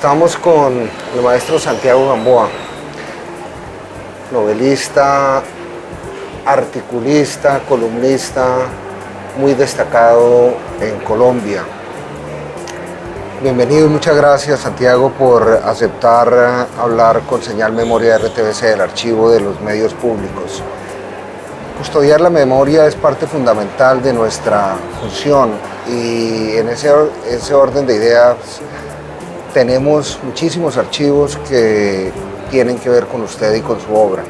Estamos con el maestro Santiago Gamboa, novelista, articulista, columnista, muy destacado en Colombia. Bienvenido y muchas gracias, Santiago, por aceptar hablar con Señal Memoria RTBC del Archivo de los Medios Públicos. Custodiar la memoria es parte fundamental de nuestra función y en ese orden de ideas tenemos muchísimos archivos que tienen que ver con usted y con su obra.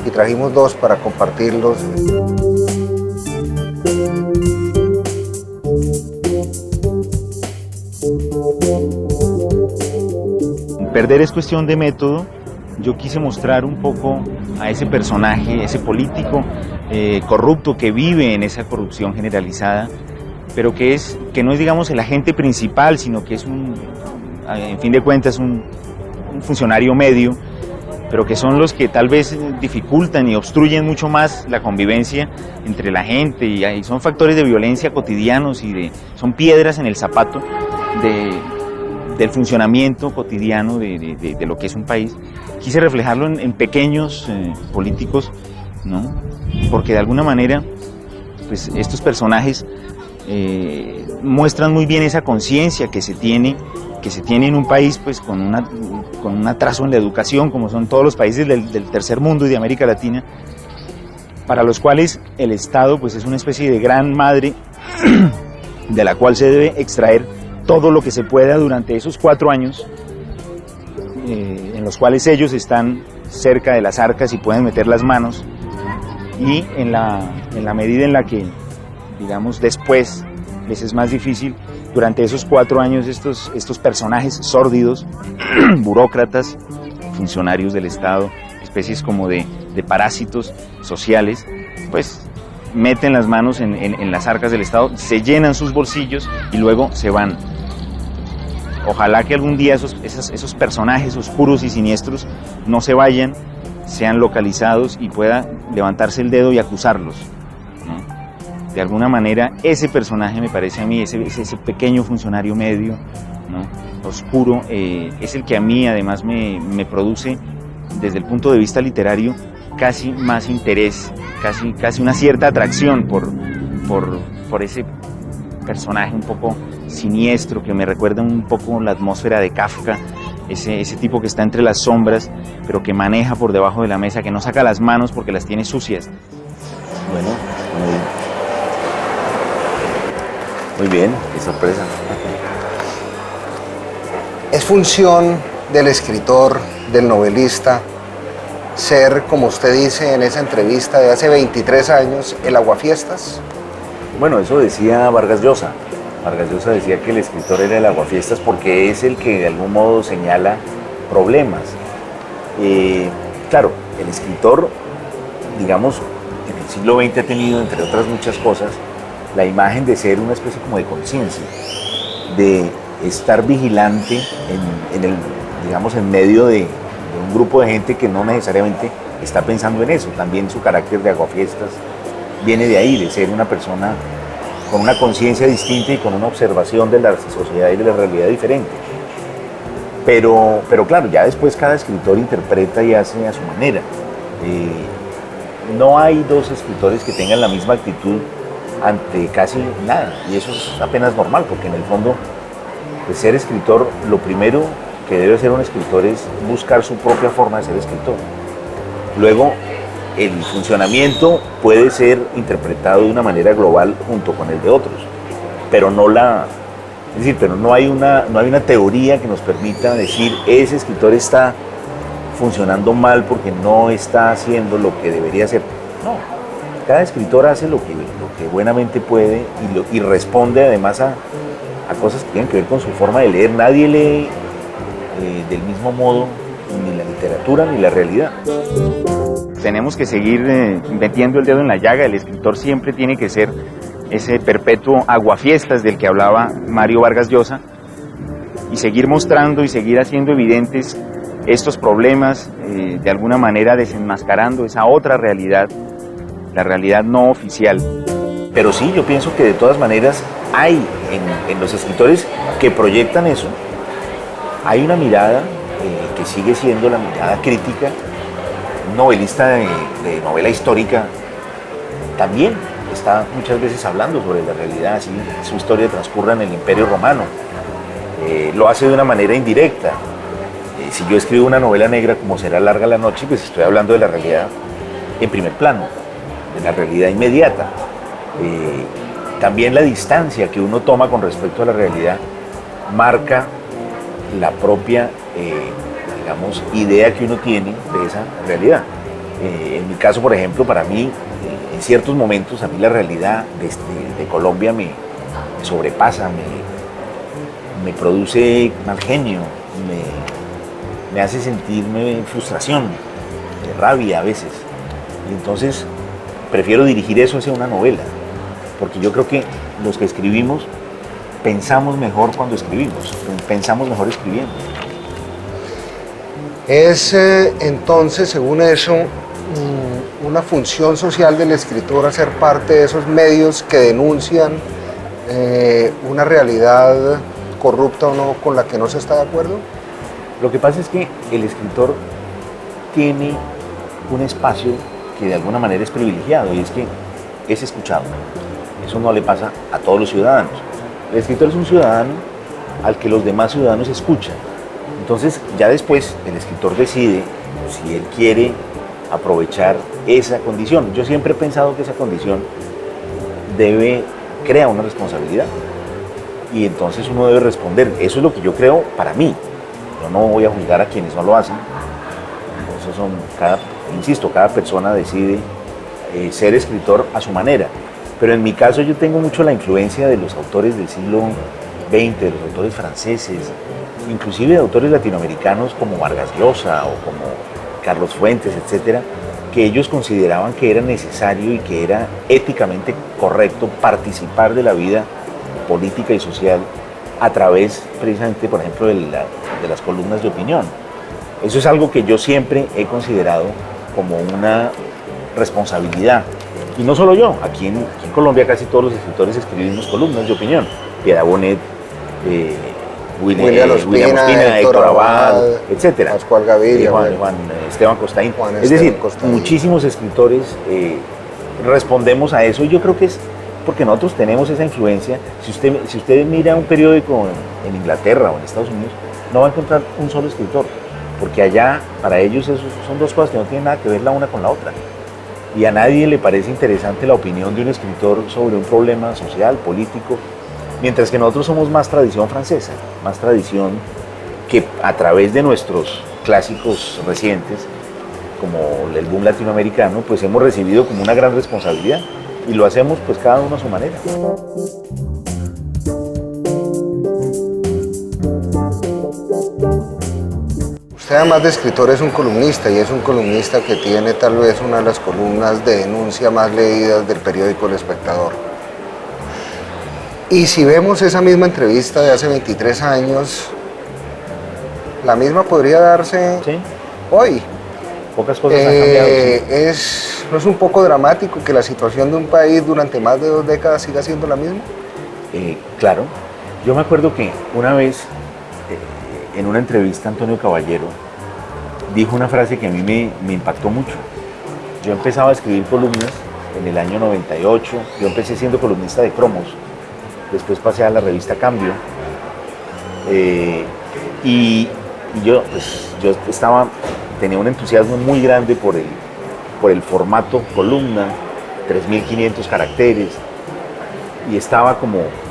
Y trajimos dos para compartirlos. Perder es cuestión de método. Yo quise mostrar un poco a ese personaje, ese político corrupto que vive en esa corrupción generalizada, pero que no es, digamos, el agente principal, sino que es en fin de cuentas, un funcionario medio, pero que son los que tal vez dificultan y obstruyen mucho más la convivencia entre la gente, y son factores de violencia cotidianos son piedras en el zapato del funcionamiento cotidiano de lo que es un país. Quise reflejarlo en pequeños políticos, ¿no? Porque de alguna manera pues estos personajes muestran muy bien esa conciencia que se tiene en un país pues con un atraso en la educación, como son todos los países del tercer mundo y de América Latina, para los cuales el Estado pues es una especie de gran madre de la cual se debe extraer todo lo que se pueda durante esos 4 años en los cuales ellos están cerca de las arcas y pueden meter las manos, y en la medida en la que, digamos, después les es más difícil, durante esos 4 años estos personajes sórdidos, burócratas, funcionarios del Estado, especies como de parásitos sociales, pues meten las manos en las arcas del Estado, se llenan sus bolsillos y luego se van. Ojalá que algún día esos personajes oscuros y siniestros no se vayan, sean localizados y pueda levantarse el dedo y acusarlos, ¿no? De alguna manera ese personaje, me parece a mí, ese pequeño funcionario medio, ¿no?, oscuro, es el que a mí además me produce, desde el punto de vista literario, casi más interés, casi una cierta atracción por ese personaje un poco siniestro, que me recuerda un poco la atmósfera de Kafka, ese tipo que está entre las sombras, pero que maneja por debajo de la mesa, que no saca las manos porque las tiene sucias. Bueno, muy bien, qué sorpresa. Es función del escritor, del novelista, ser, como usted dice en esa entrevista de hace 23 años, el aguafiestas. Bueno, eso decía Vargas Llosa. Vargas Llosa decía que el escritor era el aguafiestas porque es el que de algún modo señala problemas. Claro, el escritor, digamos, en el siglo XX ha tenido, entre otras muchas cosas, la imagen de ser una especie como de conciencia, de estar vigilante digamos, en medio de un grupo de gente que no necesariamente está pensando en eso. También su carácter de aguafiestas viene de ahí, de ser una persona con una conciencia distinta y con una observación de la sociedad y de la realidad diferente. Pero claro, ya después cada escritor interpreta y hace a su manera. No hay dos escritores que tengan la misma actitud ante casi nada, y eso es apenas normal, porque en el fondo, de ser escritor, lo primero que debe hacer un escritor es buscar su propia forma de ser escritor. Luego, el funcionamiento puede ser interpretado de una manera global junto con el de otros, pero no hay una teoría que nos permita decir ese escritor está funcionando mal porque no está haciendo lo que debería hacer. No, cada escritor hace lo que buenamente puede y responde además a cosas que tienen que ver con su forma de leer. Nadie lee del mismo modo ni la literatura ni la realidad. Tenemos que seguir metiendo el dedo en la llaga. El escritor siempre tiene que ser ese perpetuo aguafiestas del que hablaba Mario Vargas Llosa, y seguir mostrando y seguir haciendo evidentes estos problemas, de alguna manera desenmascarando esa otra realidad, la realidad no oficial. Pero sí, yo pienso que de todas maneras hay en los escritores que proyectan eso, hay una mirada que sigue siendo la mirada crítica. Un novelista de novela histórica también está muchas veces hablando sobre la realidad, así su historia transcurra en el Imperio Romano. Lo hace de una manera indirecta. Si yo escribo una novela negra como Será larga la noche, pues estoy hablando de la realidad en primer plano, de la realidad inmediata. También la distancia que uno toma con respecto a la realidad marca la propia, digamos, idea que uno tiene de esa realidad. En mi caso, por ejemplo, para mí, en ciertos momentos, a mí la realidad de Colombia me sobrepasa, me produce mal genio, me hace sentirme frustración, rabia a veces. Y entonces prefiero dirigir eso hacia una novela, porque yo creo que los que escribimos pensamos mejor cuando escribimos, pensamos mejor escribiendo. Es entonces, según eso, una función social del escritor hacer parte de esos medios que denuncian una realidad corrupta o no con la que no se está de acuerdo. Lo que pasa es que el escritor tiene un espacio que de alguna manera es privilegiado y es que es escuchado. Eso no le pasa a todos los ciudadanos. El escritor es un ciudadano al que los demás ciudadanos escuchan. Entonces, ya después el escritor decide si él quiere aprovechar esa condición. Yo siempre he pensado que esa condición crea una responsabilidad y entonces uno debe responder. Eso es lo que yo creo para mí. Yo no voy a juzgar a quienes no lo hacen. Insisto, cada persona decide ser escritor a su manera. Pero en mi caso yo tengo mucho la influencia de los autores del siglo XX, de los autores franceses, inclusive de autores latinoamericanos como Vargas Llosa o como Carlos Fuentes, etcétera, que ellos consideraban que era necesario y que era éticamente correcto participar de la vida política y social a través, precisamente, por ejemplo, de las columnas de opinión. Eso es algo que yo siempre he considerado como una responsabilidad. Y no solo yo, aquí en Colombia casi todos los escritores escribimos columnas de opinión. Piedad Bonet, William Ospina, Héctor Abad, etc. Pascual Gaviria, Juan Esteban Costaín. Es decir, muchísimos escritores respondemos a eso y yo creo que es porque nosotros tenemos esa influencia. Si usted mira un periódico en Inglaterra o en Estados Unidos, no va a encontrar un solo escritor, porque allá para ellos eso son dos cosas que no tienen nada que ver la una con la otra. Y a nadie le parece interesante la opinión de un escritor sobre un problema social, político, mientras que nosotros somos más tradición francesa, más tradición que a través de nuestros clásicos recientes, como el boom latinoamericano, pues hemos recibido como una gran responsabilidad y lo hacemos pues cada uno a su manera. Usted además de escritor es un columnista y es un columnista que tiene tal vez una de las columnas de denuncia más leídas del periódico El Espectador. Y si vemos esa misma entrevista de hace 23 años, la misma podría darse ¿Sí? hoy. Pocas cosas han cambiado. ¿Sí? ¿No es un poco dramático que la situación de un país durante más de 2 décadas siga siendo la misma? Claro. Yo me acuerdo que una vez en una entrevista Antonio Caballero dijo una frase que a mí me impactó mucho. Yo empezaba a escribir columnas en el año 98, yo empecé siendo columnista de Cromos, después pasé a la revista Cambio y yo tenía un entusiasmo muy grande por el formato columna, 3.500 caracteres, y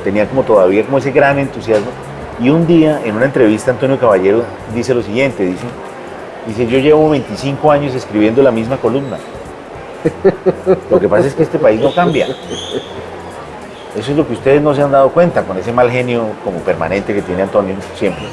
tenía todavía ese gran entusiasmo. Y un día, en una entrevista, Antonio Caballero dice lo siguiente, dice, yo llevo 25 años escribiendo la misma columna. Lo que pasa es que este país no cambia. Eso es lo que ustedes no se han dado cuenta, con ese mal genio como permanente que tiene Antonio siempre.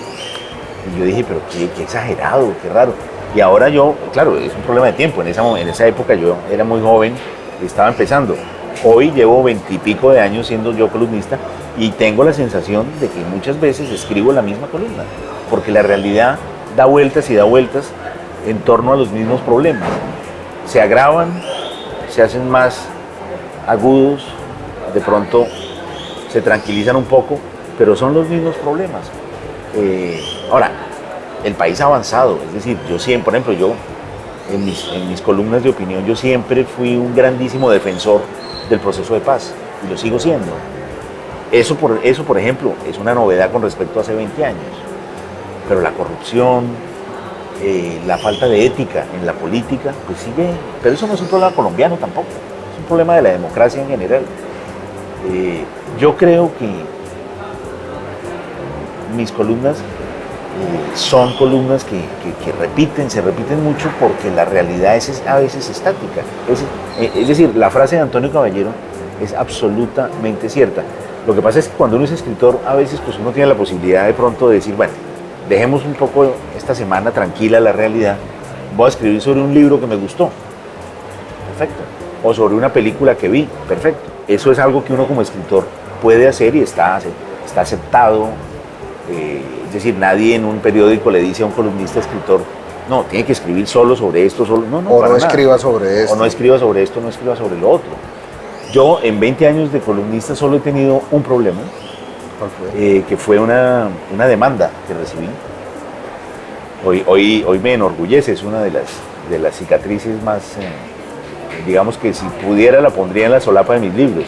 Y yo dije, pero qué exagerado, qué raro. Y ahora yo, claro, es un problema de tiempo. En esa época yo era muy joven, estaba empezando. Hoy llevo 20 y pico de años siendo yo columnista y tengo la sensación de que muchas veces escribo la misma columna, porque la realidad da vueltas y da vueltas en torno a los mismos problemas. Se agravan, se hacen más agudos, de pronto se tranquilizan un poco, pero son los mismos problemas. Ahora, el país ha avanzado, es decir, yo siempre, por ejemplo, yo en mis columnas de opinión, yo siempre fui un grandísimo defensor del proceso de paz, y lo sigo siendo. Eso, por ejemplo, es una novedad con respecto a hace 20 años. Pero la corrupción, la falta de ética en la política, pues sigue. Pero eso no es un problema colombiano tampoco, es un problema de la democracia en general. Yo creo que mis columnas son columnas que se repiten mucho porque la realidad es a veces estática. Es decir, la frase de Antonio Caballero es absolutamente cierta. Lo que pasa es que cuando uno es escritor, a veces pues uno tiene la posibilidad de pronto de decir, bueno, dejemos un poco esta semana tranquila la realidad, voy a escribir sobre un libro que me gustó, perfecto, o sobre una película que vi, perfecto. Eso es algo que uno como escritor puede hacer y está aceptado. Es decir, nadie en un periódico le dice a un columnista escritor, no, tiene que escribir solo sobre esto, solo, no, o no escriba sobre esto. O no escriba sobre esto, no escriba sobre lo otro. Yo en 20 años de columnista solo he tenido un problema, ¿Cuál fue? que fue una demanda que recibí. Hoy me enorgullece, es una de las cicatrices más, digamos que si pudiera la pondría en la solapa de mis libros,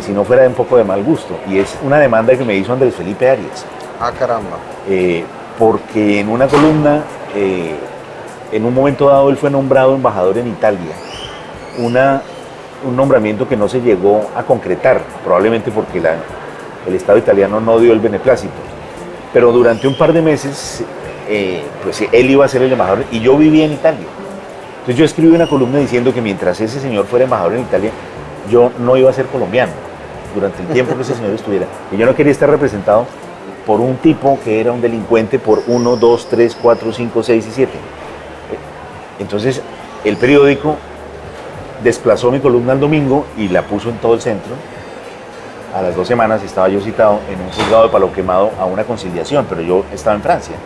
si no fuera de un poco de mal gusto, y es una demanda que me hizo Andrés Felipe Arias. Ah, caramba. Porque en una columna, en un momento dado él fue nombrado embajador en Italia, un nombramiento que no se llegó a concretar, probablemente porque el Estado italiano no dio el beneplácito, pero durante un par de meses pues él iba a ser el embajador y yo vivía en Italia. Entonces yo escribí una columna diciendo que mientras ese señor fuera embajador en Italia, yo no iba a ser colombiano durante el tiempo que ese señor estuviera, y yo no quería estar representado por un tipo que era un delincuente por 1, 2, 3, 4, 5, 6 y 7. Entonces el periódico desplazó mi columna al domingo y la puso en todo el centro. A las 2 semanas estaba yo citado en un juzgado de Palo Quemado a una conciliación, pero yo estaba en Francia.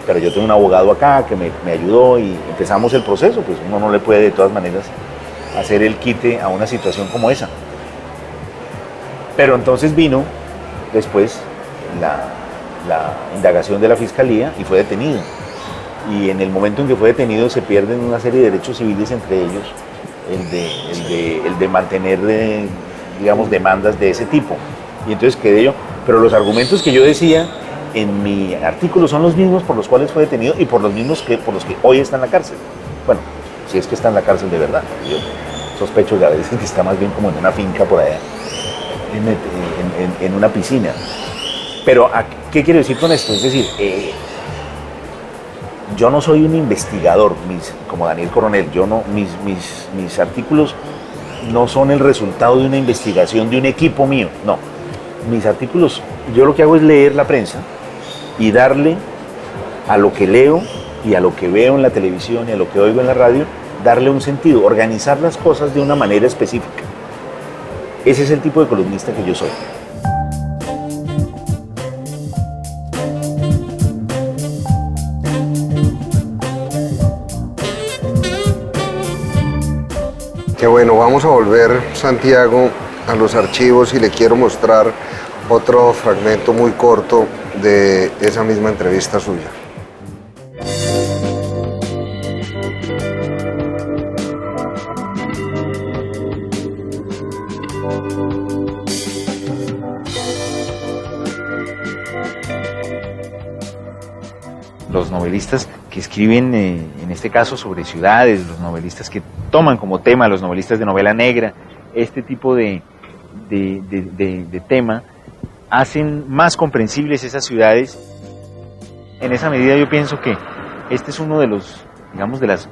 Pero yo tengo un abogado acá que me ayudó y empezamos el proceso, pues uno no le puede de todas maneras hacer el quite a una situación como esa. Pero entonces vino después la indagación de la Fiscalía y fue detenido. Y en el momento en que fue detenido se pierden una serie de derechos civiles, entre ellos el de mantener, digamos, demandas de ese tipo. Y entonces quedé yo, pero los argumentos que yo decía en mi artículo son los mismos por los cuales fue detenido y por los mismos por los que hoy está en la cárcel. Bueno, si es que está en la cárcel de verdad. Yo sospecho que a veces que está más bien como en una finca por allá, en una piscina. Pero, ¿qué quiero decir con esto? Es decir, yo no soy un investigador, como Daniel Coronel, mis artículos no son el resultado de una investigación de un equipo mío, no. Mis artículos, yo lo que hago es leer la prensa y darle a lo que leo y a lo que veo en la televisión y a lo que oigo en la radio, darle un sentido, organizar las cosas de una manera específica. Ese es el tipo de columnista que yo soy. Qué bueno, vamos a volver, Santiago, a los archivos y le quiero mostrar otro fragmento muy corto de esa misma entrevista suya. Los novelistas que escriben, en este caso, sobre ciudades, los novelistas que toman como tema, los novelistas de novela negra, este tipo de tema, hacen más comprensibles esas ciudades. En esa medida yo pienso que este es uno de los, digamos, de las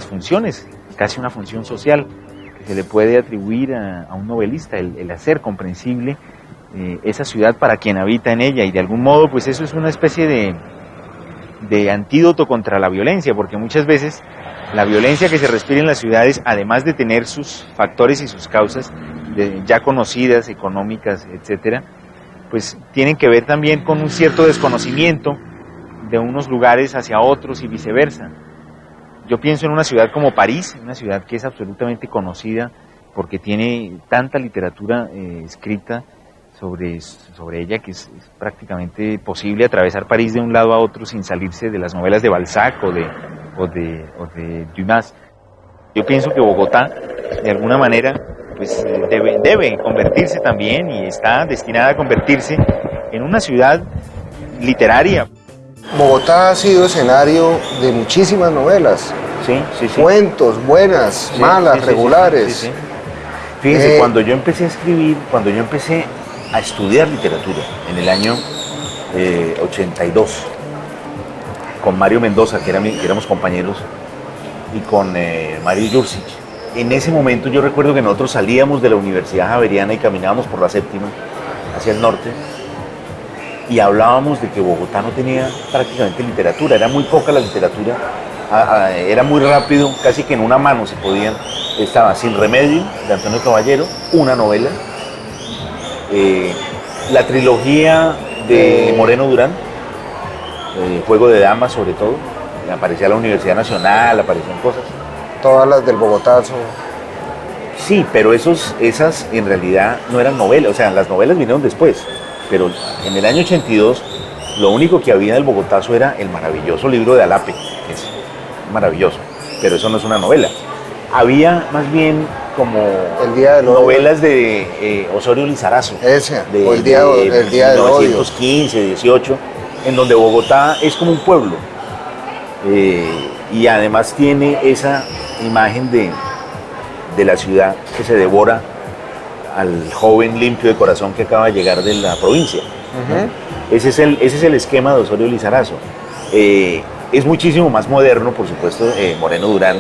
funciones, casi una función social, que se le puede atribuir a un novelista, el hacer comprensible esa ciudad para quien habita en ella, y de algún modo pues eso es una especie de antídoto contra la violencia, porque muchas veces la violencia que se respira en las ciudades, además de tener sus factores y sus causas ya conocidas, económicas, etcétera, pues tienen que ver también con un cierto desconocimiento de unos lugares hacia otros y viceversa. Yo pienso en una ciudad como París, una ciudad que es absolutamente conocida porque tiene tanta literatura escrita sobre ella, que es prácticamente posible atravesar París de un lado a otro sin salirse de las novelas de Balzac o de Dumas. Yo pienso que Bogotá, de alguna manera, pues debe convertirse también, y está destinada a convertirse en una ciudad literaria. Bogotá ha sido escenario de muchísimas novelas. Sí. Cuentos, buenas, malas, regulares. Sí. Fíjense, cuando yo empecé a escribir, cuando yo empecé a estudiar literatura, en el año 82, con Mario Mendoza, que éramos compañeros, y con Mario Jursic. En ese momento yo recuerdo que nosotros salíamos de la Universidad Javeriana y caminábamos por la Séptima, hacia el norte, y hablábamos de que Bogotá no tenía prácticamente literatura, era muy poca la literatura, era muy rápido, casi que en una mano se podían. Estaba Sin Remedio, de Antonio Caballero, una novela, la trilogía de Moreno Durán, Juego de Damas sobre todo, aparecía la Universidad Nacional, aparecían cosas. Todas las del Bogotazo. Sí, pero esas en realidad no eran novelas, o sea, las novelas vinieron después, pero en el año 82 lo único que había del Bogotazo era el maravilloso libro de Alape, que es maravilloso, pero eso no es una novela. Había más bien como novelas de Osorio Lizarazo. Ese, de, el día del odio. 1915, 18, en donde Bogotá es como un pueblo. Y además tiene esa imagen de la ciudad que se devora al joven limpio de corazón que acaba de llegar de la provincia. Uh-huh. Ese es el esquema de Osorio Lizarazo. Es muchísimo más moderno, por supuesto, Moreno Durán,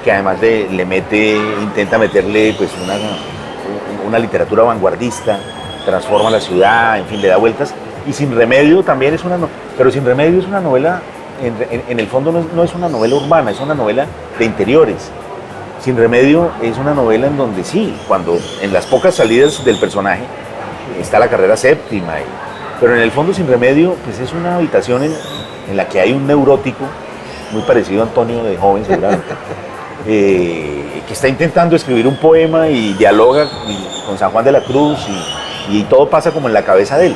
que además intenta meterle pues una literatura vanguardista, transforma la ciudad, en fin, le da vueltas. Y Sin Remedio también es pero Sin Remedio es una novela, en el fondo no es una novela urbana, es una novela de interiores. Sin Remedio es una novela en donde sí, cuando en las pocas salidas del personaje está la carrera séptima, pero en el fondo Sin Remedio pues es una habitación en la que hay un neurótico muy parecido a Antonio de joven seguramente, que está intentando escribir un poema y dialoga con San Juan de la Cruz y todo pasa como en la cabeza de él.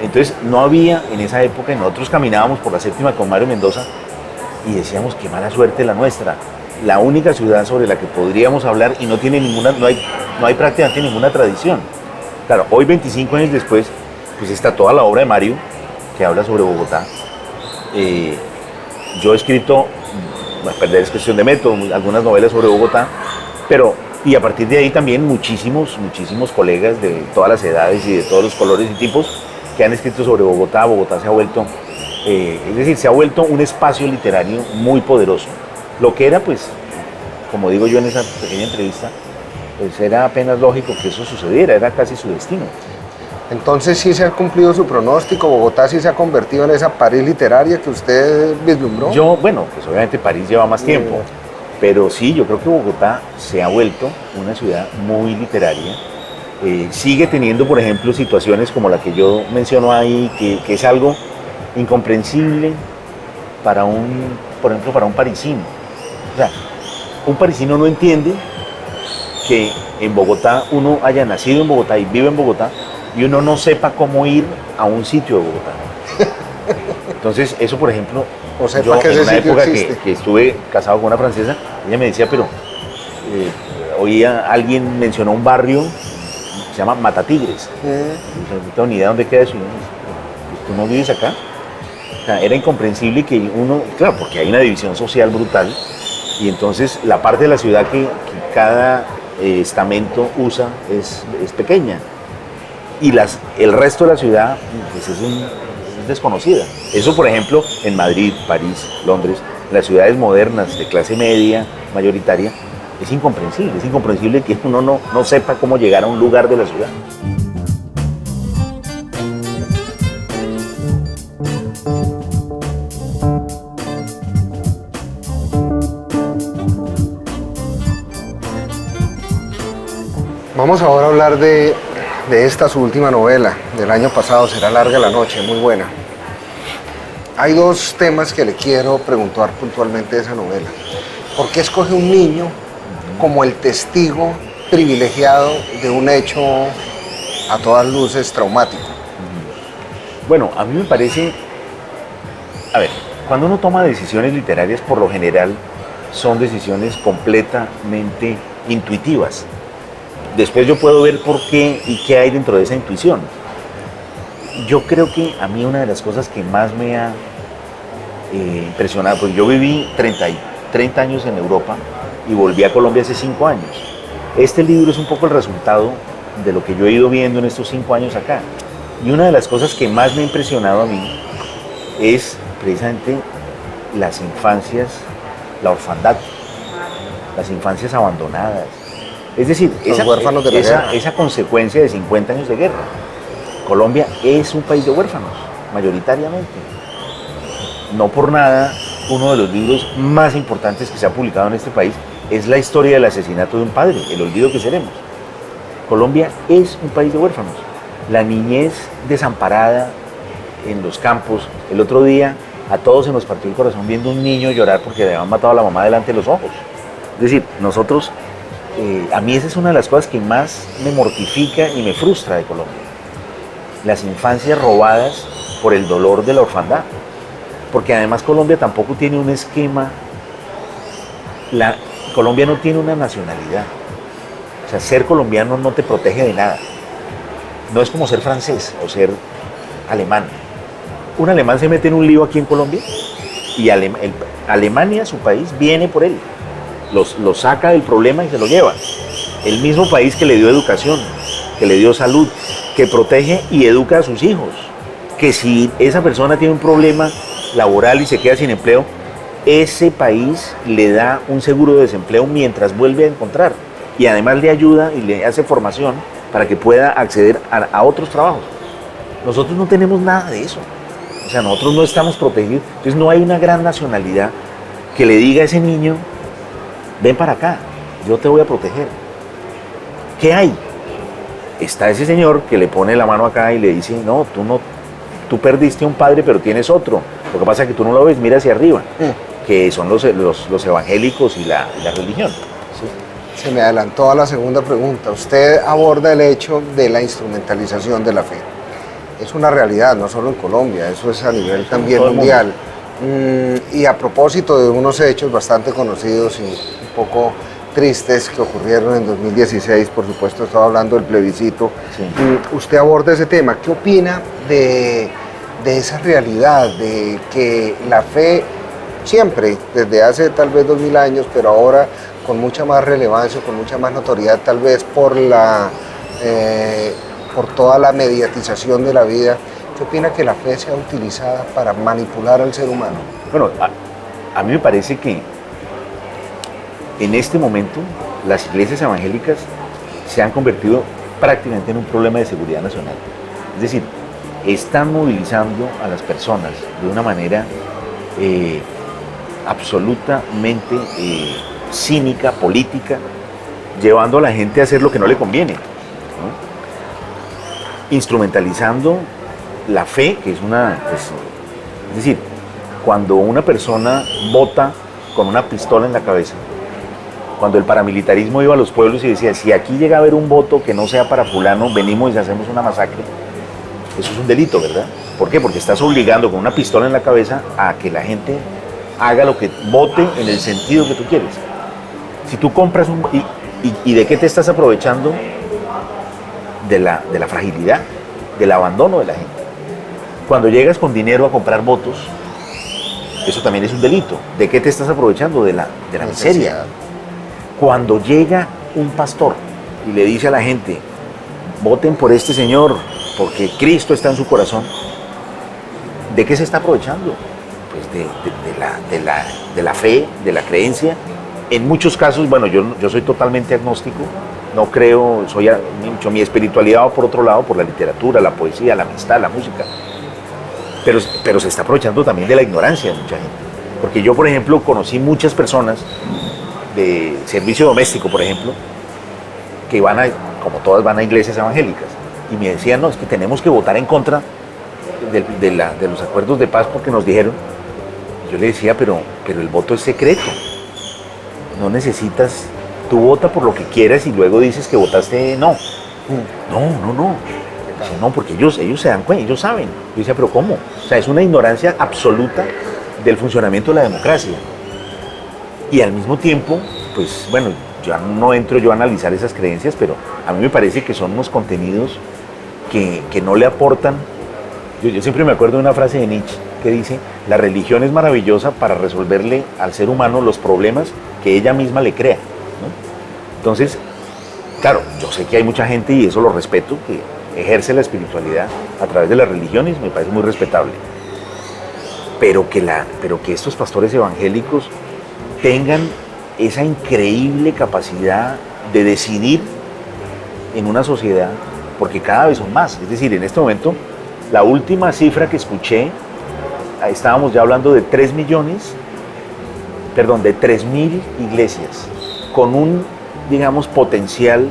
Entonces no había en esa época, nosotros caminábamos por la Séptima con Mario Mendoza y decíamos qué mala suerte la nuestra, la única ciudad sobre la que podríamos hablar y no hay prácticamente ninguna tradición. Claro, hoy 25 años después pues está toda la obra de Mario que habla sobre Bogotá. Yo he escrito, Perder es cuestión de método, algunas novelas sobre Bogotá, y a partir de ahí también muchísimos colegas de todas las edades y de todos los colores y tipos que han escrito sobre Bogotá. Bogotá se ha vuelto, se ha vuelto un espacio literario muy poderoso. Lo que era, pues, como digo yo en esa pequeña entrevista, pues era apenas lógico que eso sucediera, era casi su destino. Entonces sí se ha cumplido su pronóstico, Bogotá sí se ha convertido en esa París literaria que usted vislumbró. Pues obviamente París lleva más tiempo, pero sí, yo creo que Bogotá se ha vuelto una ciudad muy literaria. Sigue teniendo, por ejemplo, situaciones como la que yo menciono ahí, que es algo incomprensible por ejemplo, para un parisino. O sea, un parisino no entiende que en Bogotá uno haya nacido en Bogotá y vive en Bogotá y uno no sepa cómo ir a un sitio de Bogotá. Entonces, eso, por ejemplo, yo en una época que estuve casado con una francesa, ella me decía, pero oía, alguien mencionó un barrio que se llama Matatigres. No tengo ni idea dónde queda eso. ¿Tú no vives acá? O sea, era incomprensible que uno, claro, porque hay una división social brutal, y entonces la parte de la ciudad que cada estamento usa es pequeña. Y el resto de la ciudad pues es desconocida. Eso, por ejemplo, en Madrid, París, Londres, las ciudades modernas de clase media, mayoritaria, es incomprensible que uno no sepa cómo llegar a un lugar de la ciudad. Vamos ahora a hablar de esta su última novela del año pasado, Será larga la noche, muy buena. Hay dos temas que le quiero preguntar puntualmente de esa novela. ¿Por qué escoge un niño como el testigo privilegiado de un hecho a todas luces traumático. Bueno, a mí me parece, a ver, cuando uno toma decisiones literarias, por lo general son decisiones completamente intuitivas. Después yo puedo ver por qué y qué hay dentro de esa intuición. Yo creo que a mí una de las cosas que más me ha impresionado, porque yo viví 30 años en Europa y volví a Colombia hace 5 años. Este libro es un poco el resultado de lo que yo he ido viendo en estos 5 años acá. Y una de las cosas que más me ha impresionado a mí es precisamente las infancias, la orfandad, las infancias abandonadas. Es decir, huérfanos de la guerra. esa consecuencia de 50 años de guerra. Colombia es un país de huérfanos, mayoritariamente. No por nada, uno de los libros más importantes que se ha publicado en este país es la historia del asesinato de un padre, El olvido que seremos. Colombia es un país de huérfanos. La niñez desamparada en los campos. El otro día a todos se nos partió el corazón viendo un niño llorar porque le habían matado a la mamá delante de los ojos. Es decir, nosotros, a mí esa es una de las cosas que más me mortifica y me frustra de Colombia. Las infancias robadas por el dolor de la orfandad. Porque además Colombia tampoco tiene un esquema, Colombia no tiene una nacionalidad. O sea, ser colombiano no te protege de nada. No es como ser francés o ser alemán. Un alemán se mete en un lío aquí en Colombia y Alemania, su país, viene por él. Lo saca del problema y se lo lleva. El mismo país que le dio educación, que le dio salud, que protege y educa a sus hijos. Que si esa persona tiene un problema laboral y se queda sin empleo, ese país le da un seguro de desempleo mientras vuelve a encontrar. Y además le ayuda y le hace formación para que pueda acceder a otros trabajos. Nosotros no tenemos nada de eso. O sea, nosotros no estamos protegidos. Entonces no hay una gran nacionalidad que le diga a ese niño, ven para acá, yo te voy a proteger. ¿Qué hay? Está ese señor que le pone la mano acá y le dice, no, tú perdiste un padre pero tienes otro. Lo que pasa es que tú no lo ves, mira hacia arriba, que son los evangélicos y la religión. ¿Sí? Se me adelantó a la segunda pregunta. Usted aborda el hecho de la instrumentalización de la fe. Es una realidad, no solo en Colombia, eso es a nivel también mundial. Y a propósito de unos hechos bastante conocidos y un poco tristes que ocurrieron en 2016, por supuesto estaba hablando del plebiscito, sí. Usted aborda ese tema. ¿Qué opina de esa realidad, de que la fe siempre, desde hace tal vez 2000 años, pero ahora con mucha más relevancia, con mucha más notoriedad, tal vez por toda la mediatización de la vida, ¿qué opina que la fe sea utilizada para manipular al ser humano? Bueno, a mí me parece que en este momento las iglesias evangélicas se han convertido prácticamente en un problema de seguridad nacional. Es decir, están movilizando a las personas de una manera absolutamente cínica, política, llevando a la gente a hacer lo que no le conviene, ¿no? Instrumentalizando la fe, que es es decir, cuando una persona vota con una pistola en la cabeza, cuando el paramilitarismo iba a los pueblos y decía, si aquí llega a haber un voto que no sea para fulano, venimos y hacemos una masacre, eso es un delito, ¿verdad? ¿Por qué? Porque estás obligando con una pistola en la cabeza a que la gente haga lo que vote en el sentido que tú quieres. Si tú compras ¿y de qué te estás aprovechando? De la fragilidad, del abandono de la gente. Cuando llegas con dinero a comprar votos, eso también es un delito. ¿De qué te estás aprovechando? De la miseria. Cuando llega un pastor y le dice a la gente, voten por este señor, porque Cristo está en su corazón, ¿de qué se está aprovechando? Pues de la fe, de la creencia. En muchos casos, bueno, yo soy totalmente agnóstico, no creo, mi espiritualidad va por otro lado, por la literatura, la poesía, la amistad, la música, pero se está aprovechando también de la ignorancia de mucha gente. Porque yo, por ejemplo, conocí muchas personas de servicio doméstico, por ejemplo, que como todas van a iglesias evangélicas, y me decían, no, es que tenemos que votar en contra de los acuerdos de paz porque nos dijeron. Yo le decía, pero el voto es secreto, no necesitas, tú vota por lo que quieras y luego dices que votaste no. No. Dice, no, porque ellos se dan cuenta, ellos saben. Yo decía, pero ¿cómo? O sea, es una ignorancia absoluta del funcionamiento de la democracia. Y al mismo tiempo, pues bueno, ya no entro yo a analizar esas creencias, pero a mí me parece que son unos contenidos que no le aportan. Yo siempre me acuerdo de una frase de Nietzsche que dice, la religión es maravillosa para resolverle al ser humano los problemas que ella misma le crea, ¿no? Entonces, claro, yo sé que hay mucha gente, y eso lo respeto, que ejerce la espiritualidad a través de las religiones, me parece muy respetable. Pero que estos pastores evangélicos tengan esa increíble capacidad de decidir en una sociedad, porque cada vez son más. Es decir, en este momento, la última cifra que escuché, estábamos ya hablando de 3.000 iglesias, con un, digamos, potencial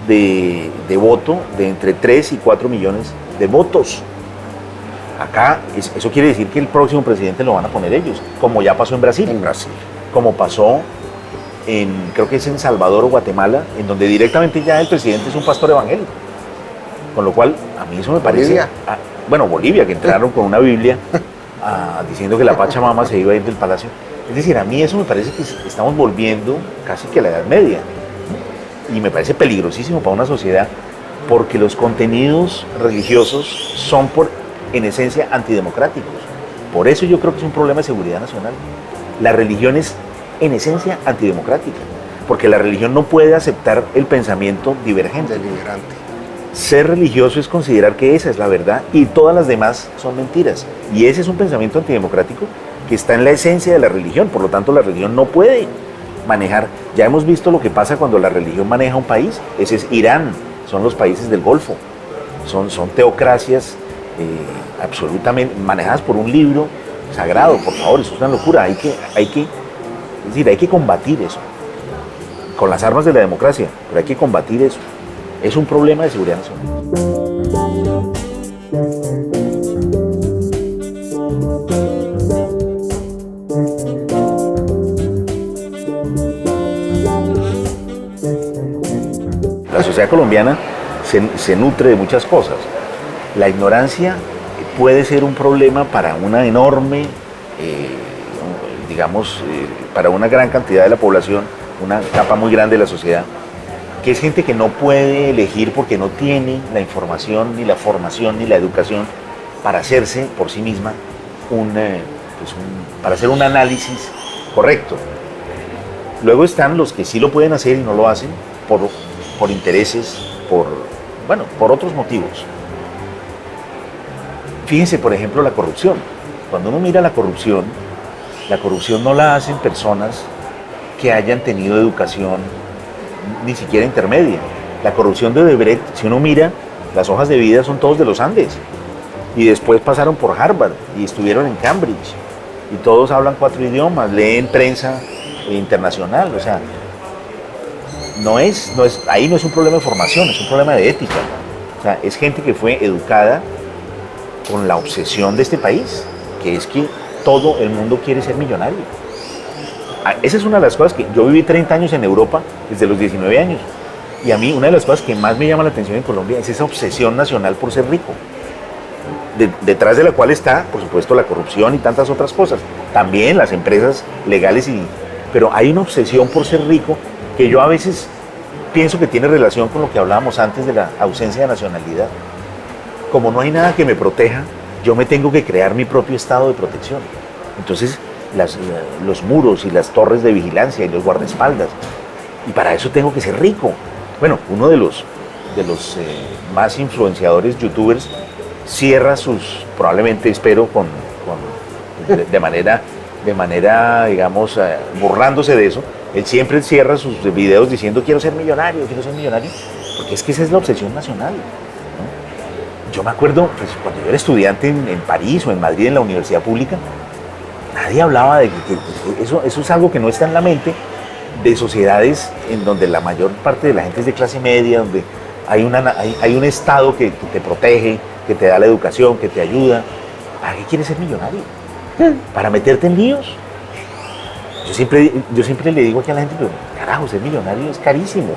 de voto de entre 3 y 4 millones de votos. Acá, eso quiere decir que el próximo presidente lo van a poner ellos, como ya pasó en Brasil. Como pasó creo que es en Salvador o Guatemala, en donde directamente ya el presidente es un pastor evangélico. Con lo cual, a mí eso me parece... Bolivia, que entraron con una Biblia diciendo que la Pachamama se iba a ir del palacio. Es decir, a mí eso me parece que estamos volviendo casi que a la Edad Media. Y me parece peligrosísimo para una sociedad, porque los contenidos religiosos son en esencia antidemocráticos. Por eso yo creo que es un problema de seguridad nacional. La religión es en esencia antidemocrática, porque la religión no puede aceptar el pensamiento divergente. Deliberante. Ser religioso es considerar que esa es la verdad y todas las demás son mentiras. Y ese es un pensamiento antidemocrático que está en la esencia de la religión. Por lo tanto, la religión no puede manejar. Ya hemos visto lo que pasa cuando la religión maneja un país. Ese es Irán, son los países del Golfo. Son teocracias absolutamente manejadas por un libro sagrado. Por favor, eso es una locura. Hay que combatir eso con las armas de la democracia, pero hay que combatir eso. Es un problema de seguridad nacional. La sociedad colombiana se nutre de muchas cosas. La ignorancia puede ser un problema para una enorme, para una gran cantidad de la población, una capa muy grande de la sociedad, que es gente que no puede elegir porque no tiene la información, ni la formación, ni la educación para hacerse por sí misma para hacer un análisis correcto. Luego están los que sí lo pueden hacer y no lo hacen por intereses, por otros motivos. Fíjense, por ejemplo, la corrupción. Cuando uno mira la corrupción no la hacen personas que hayan tenido educación ni siquiera intermedia. La corrupción de Odebrecht, si uno mira, las hojas de vida son todos de los Andes. Y después pasaron por Harvard y estuvieron en Cambridge. Y todos hablan 4 idiomas, leen prensa internacional. O sea, ahí no es un problema de formación, es un problema de ética. O sea, es gente que fue educada con la obsesión de este país, que es que todo el mundo quiere ser millonario. Esa es una de las cosas que yo viví 30 años en Europa desde los 19 años. Y a mí una de las cosas que más me llama la atención en Colombia es esa obsesión nacional por ser rico. Detrás de la cual está, por supuesto, la corrupción y tantas otras cosas. También las empresas legales, pero hay una obsesión por ser rico que yo a veces pienso que tiene relación con lo que hablábamos antes de la ausencia de nacionalidad. Como no hay nada que me proteja, yo me tengo que crear mi propio estado de protección. Entonces, los muros y las torres de vigilancia y los guardaespaldas. Y para eso tengo que ser rico. Bueno, uno de los más influenciadores youtubers cierra probablemente espero de manera, digamos, burlándose de eso. Él siempre cierra sus videos diciendo quiero ser millonario, porque es que esa es la obsesión nacional, ¿no? Yo me acuerdo, pues, cuando yo era estudiante en París o en Madrid, en la universidad pública, nadie hablaba de que eso es algo que no está en la mente de sociedades en donde la mayor parte de la gente es de clase media, donde hay un Estado que te protege, que te da la educación, que te ayuda. ¿Para qué quieres ser millonario? ¿Para meterte en líos? Yo siempre le digo aquí a la gente, pero carajo, ser millonario es carísimo.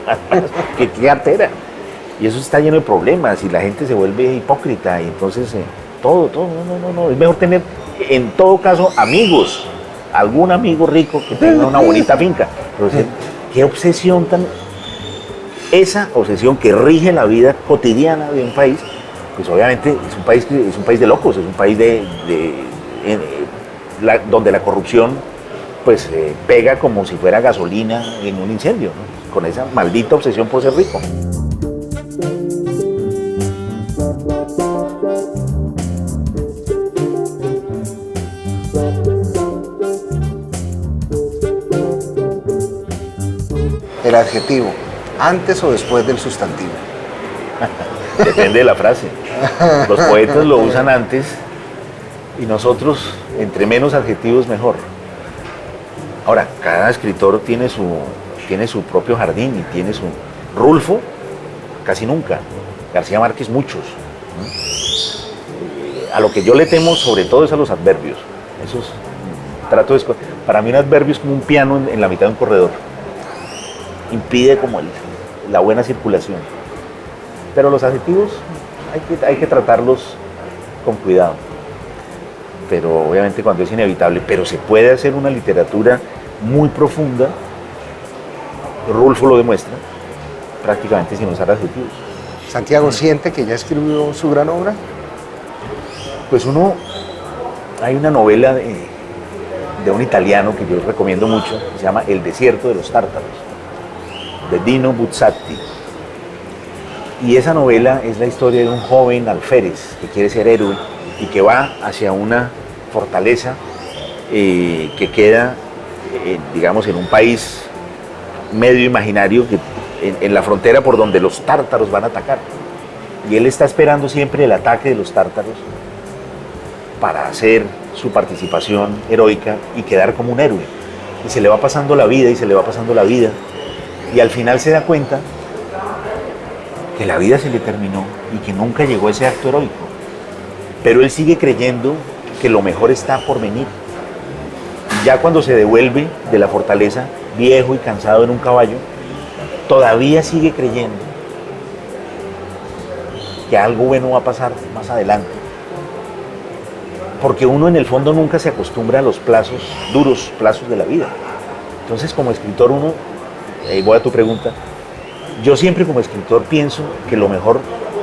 ¿Qué cartera? Y eso está lleno de problemas y la gente se vuelve hipócrita y entonces todo, no. Es mejor tener, en todo caso, amigos, algún amigo rico que tenga una bonita finca. Pero qué obsesión tan... Esa obsesión que rige la vida cotidiana de un país, pues obviamente es un país de locos, es un país donde la corrupción pues pega como si fuera gasolina en un incendio, ¿no? Con esa maldita obsesión por ser rico. El adjetivo, antes o después del sustantivo. Depende de la frase. Los poetas lo usan antes y nosotros, entre menos adjetivos, mejor. Ahora, cada escritor tiene su propio jardín y tiene su... Rulfo, casi nunca. García Márquez, muchos, ¿no? A lo que yo le temo, sobre todo, es a los adverbios. Para mí un adverbio es como un piano en la mitad de un corredor. Impide como la buena circulación. Pero los adjetivos hay que tratarlos con cuidado. Pero obviamente cuando es inevitable, pero se puede hacer una literatura muy profunda, Rulfo lo demuestra, prácticamente sin usar adjetivos. ¿Santiago siente que ya escribió su gran obra? Pues hay una novela de un italiano que yo recomiendo mucho, que se llama El desierto de los tártaros, de Dino Buzzati. Y esa novela es la historia de un joven alférez que quiere ser héroe y que va hacia una fortaleza que queda, digamos, en un país medio imaginario, en la frontera por donde los tártaros van a atacar. Y él está esperando siempre el ataque de los tártaros para hacer su participación heroica y quedar como un héroe. Y se le va pasando la vida y se le va pasando la vida. Y al final se da cuenta que la vida se le terminó y que nunca llegó a ese acto heroico. Pero él sigue creyendo que lo mejor está por venir. Y ya cuando se devuelve de la fortaleza, viejo y cansado en un caballo, todavía sigue creyendo que algo bueno va a pasar más adelante. Porque uno en el fondo nunca se acostumbra a los duros plazos de la vida. Entonces, como escritor, voy a tu pregunta, yo siempre como escritor pienso que lo mejor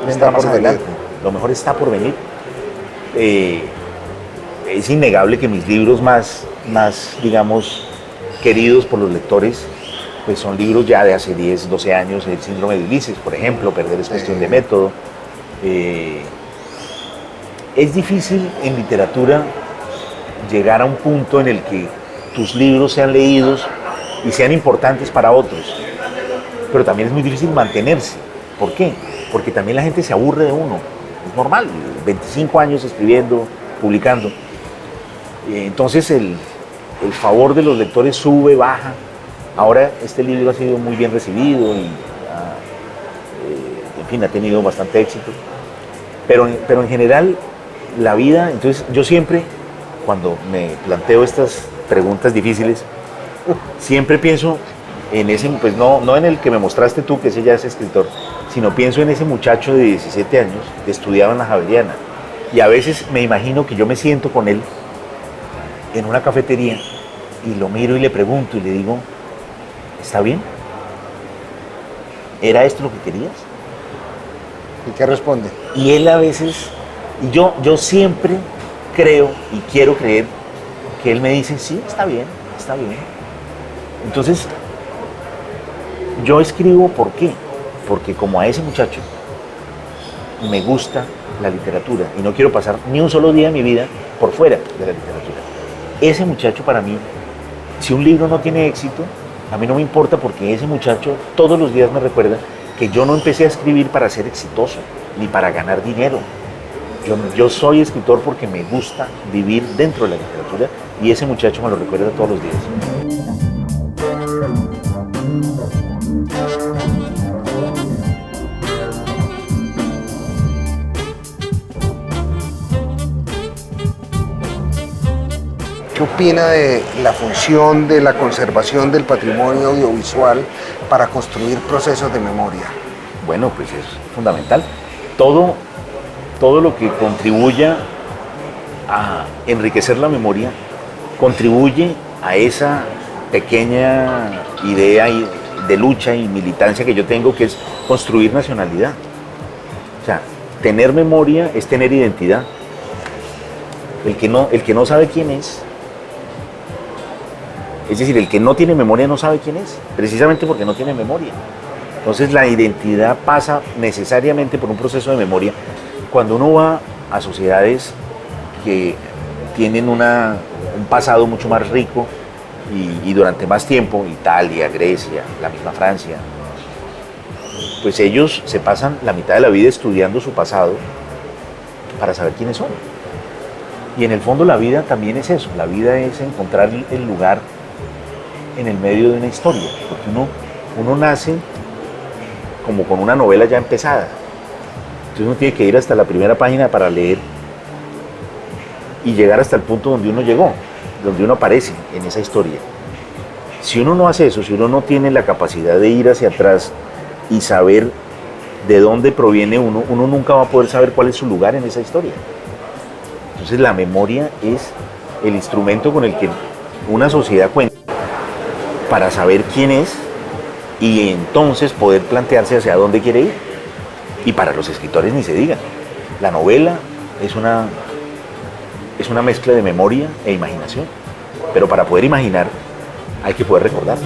está más adelante, lo mejor está por venir. Es innegable que mis libros más, digamos, queridos por los lectores, pues son libros ya de hace 10, 12 años, El síndrome de Ulises, por ejemplo, Perder es cuestión de método. Es difícil en literatura llegar a un punto en el que tus libros sean leídos y sean importantes para otros, pero también es muy difícil mantenerse. ¿Por qué? Porque también la gente se aburre de uno, es normal, 25 años escribiendo, publicando. Entonces el favor de los lectores sube, baja. Ahora este libro ha sido muy bien recibido y en fin, ha tenido bastante éxito, pero en general la vida, entonces yo siempre, cuando me planteo estas preguntas difíciles, siempre pienso en ese, pues no en el que me mostraste tú, que ese ya es escritor, sino pienso en ese muchacho de 17 años que estudiaba en la Javeriana, y a veces me imagino que yo me siento con él en una cafetería y lo miro y le pregunto y le digo, ¿está bien? ¿Era esto lo que querías? ¿Y qué responde? Y él a veces, y yo siempre creo y quiero creer que él me dice, sí, está bien, está bien. Entonces, yo escribo, ¿por qué? Porque como a ese muchacho me gusta la literatura y no quiero pasar ni un solo día de mi vida por fuera de la literatura. Ese muchacho para mí, si un libro no tiene éxito, a mí no me importa, porque ese muchacho todos los días me recuerda que yo no empecé a escribir para ser exitoso, ni para ganar dinero. Yo soy escritor porque me gusta vivir dentro de la literatura, y ese muchacho me lo recuerda todos los días. ¿Qué opina de la función de la conservación del patrimonio audiovisual para construir procesos de memoria? Bueno, pues es fundamental. Todo lo que contribuya a enriquecer la memoria contribuye a esa pequeña idea de lucha y militancia que yo tengo, que es construir nacionalidad. O sea, tener memoria es tener identidad. El que no sabe quién es decir, el que no tiene memoria no sabe quién es, precisamente porque no tiene memoria. Entonces la identidad pasa necesariamente por un proceso de memoria. Cuando uno va a sociedades que tienen un pasado mucho más rico y durante más tiempo, Italia, Grecia, la misma Francia, pues ellos se pasan la mitad de la vida estudiando su pasado para saber quiénes son. Y en el fondo la vida también es eso, la vida es encontrar el lugar en el medio de una historia, porque uno nace como con una novela ya empezada. Entonces uno tiene que ir hasta la primera página para leer y llegar hasta el punto donde uno llegó, donde uno aparece en esa historia. Si uno no hace eso, si uno no tiene la capacidad de ir hacia atrás y saber de dónde proviene uno nunca va a poder saber cuál es su lugar en esa historia. Entonces la memoria es el instrumento con el que una sociedad cuenta para saber quién es y entonces poder plantearse hacia dónde quiere ir. Y para los escritores ni se diga. La novela es una mezcla de memoria e imaginación. Pero para poder imaginar hay que poder recordar.